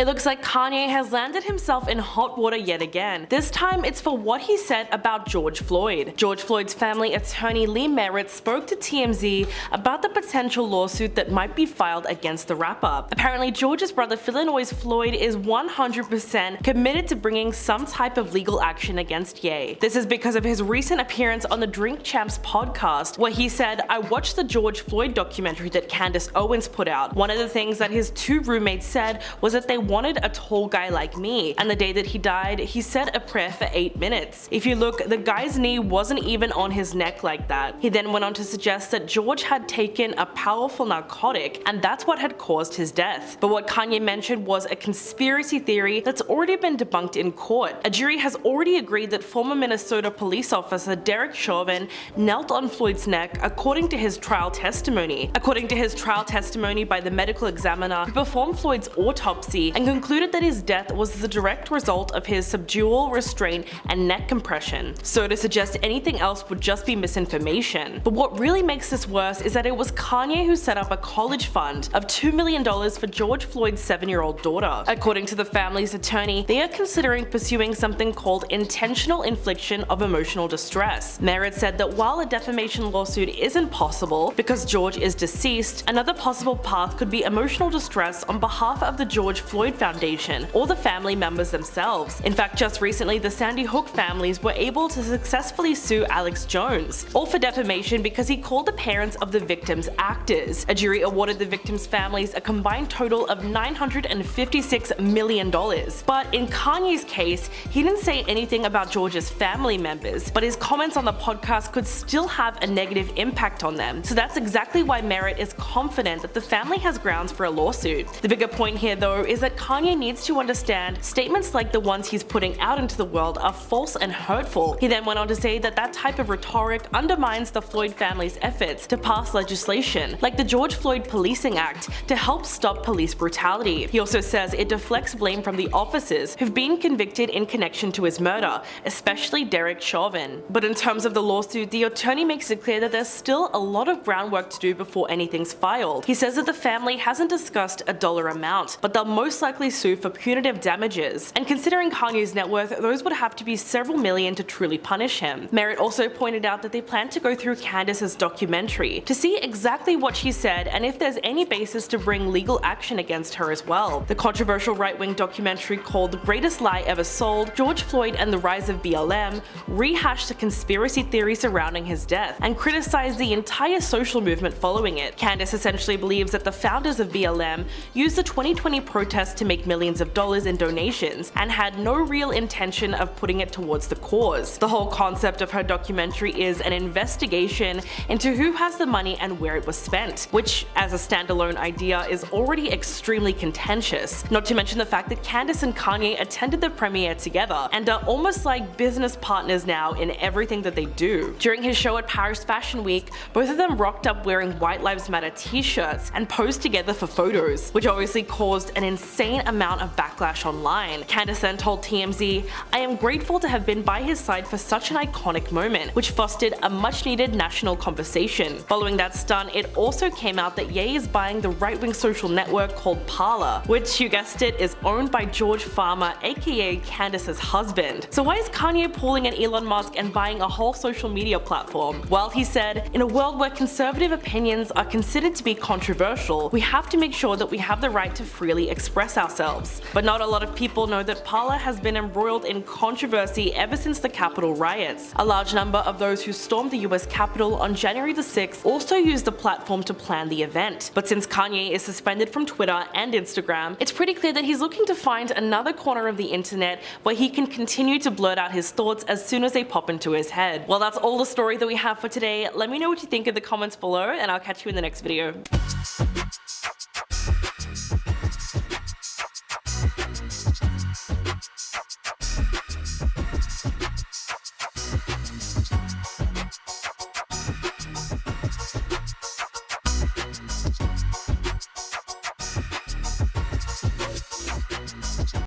It looks like Kanye has landed himself in hot water yet again. This time it's for what he said about George Floyd. George Floyd's family attorney Lee Merritt spoke to TMZ about the potential lawsuit that might be filed against the rapper. Apparently George's brother Philonise Floyd is 100% committed to bringing some type of legal action against Ye. This is because of his recent appearance on the Drink Champs podcast, where he said, "I watched the George Floyd documentary that Candace Owens put out. One of the things that his two roommates said was that they wanted a tall guy like me, and the day that he died, he said a prayer for 8 minutes. If you look, the guy's knee wasn't even on his neck like that." He then went on to suggest that George had taken a powerful narcotic, and that's what had caused his death. But what Kanye mentioned was a conspiracy theory that's already been debunked in court. A jury has already agreed that former Minnesota police officer Derek Chauvin knelt on Floyd's neck according to his trial testimony. According to his trial testimony by the medical examiner who performed Floyd's autopsy and concluded that his death was the direct result of his subdual, restraint, and neck compression. So to suggest anything else would just be misinformation. But what really makes this worse is that it was Kanye who set up a college fund of $2 million for George Floyd's 7-year-old daughter. According to the family's attorney, they are considering pursuing something called intentional infliction of emotional distress. Merritt said that while a defamation lawsuit isn't possible because George is deceased, another possible path could be emotional distress on behalf of the George Floyd Foundation or the family members themselves. In fact, just recently the Sandy Hook families were able to successfully sue Alex Jones, all for defamation because he called the parents of the victims actors. A jury awarded the victims' families a combined total of $956 million. But in Kanye's case, he didn't say anything about George's family members, but his comments on the podcast could still have a negative impact on them. So that's exactly why Merritt is confident that the family has grounds for a lawsuit. The bigger point here though is that Kanye needs to understand statements like the ones he's putting out into the world are false and hurtful. He then went on to say that that type of rhetoric undermines the Floyd family's efforts to pass legislation, like the George Floyd Policing Act, to help stop police brutality. He also says it deflects blame from the officers who've been convicted in connection to his murder, especially Derek Chauvin. But in terms of the lawsuit, the attorney makes it clear that there's still a lot of groundwork to do before anything's filed. He says that the family hasn't discussed a dollar amount, but they'll most likely sue for punitive damages. And considering Kanye's net worth, those would have to be several million to truly punish him. Merritt also pointed out that they plan to go through Candace's documentary to see exactly what she said and if there's any basis to bring legal action against her as well. The controversial right-wing documentary called The Greatest Lie Ever Sold, George Floyd and the Rise of BLM, rehashed the conspiracy theory surrounding his death and criticized the entire social movement following it. Candace essentially believes that the founders of BLM used the 2020 protests to make millions of dollars in donations and had no real intention of putting it towards the cause. The whole concept of her documentary is an investigation into who has the money and where it was spent, which as a standalone idea is already extremely contentious. Not to mention the fact that Candace and Kanye attended the premiere together and are almost like business partners now in everything that they do. During his show at Paris Fashion Week, both of them rocked up wearing White Lives Matter t-shirts and posed together for photos, which obviously caused an insane amount of backlash online. Candace then told TMZ, "I am grateful to have been by his side for such an iconic moment," which fostered a much-needed national conversation. Following that stunt, it also came out that Ye is buying the right-wing social network called Parler, which, you guessed it, is owned by George Farmer, aka Candace's husband. So why is Kanye pulling an Elon Musk and buying a whole social media platform? Well, he said, "In a world where conservative opinions are considered to be controversial, we have to make sure that we have the right to freely express ourselves." But not a lot of people know that Parler has been embroiled in controversy ever since the Capitol riots. A large number of those who stormed the US Capitol on January the 6th also used the platform to plan the event. But since Kanye is suspended from Twitter and Instagram, it's pretty clear that he's looking to find another corner of the internet where he can continue to blurt out his thoughts as soon as they pop into his head. Well, that's all the story that we have for today. Let me know what you think in the comments below, and I'll catch you in the next video.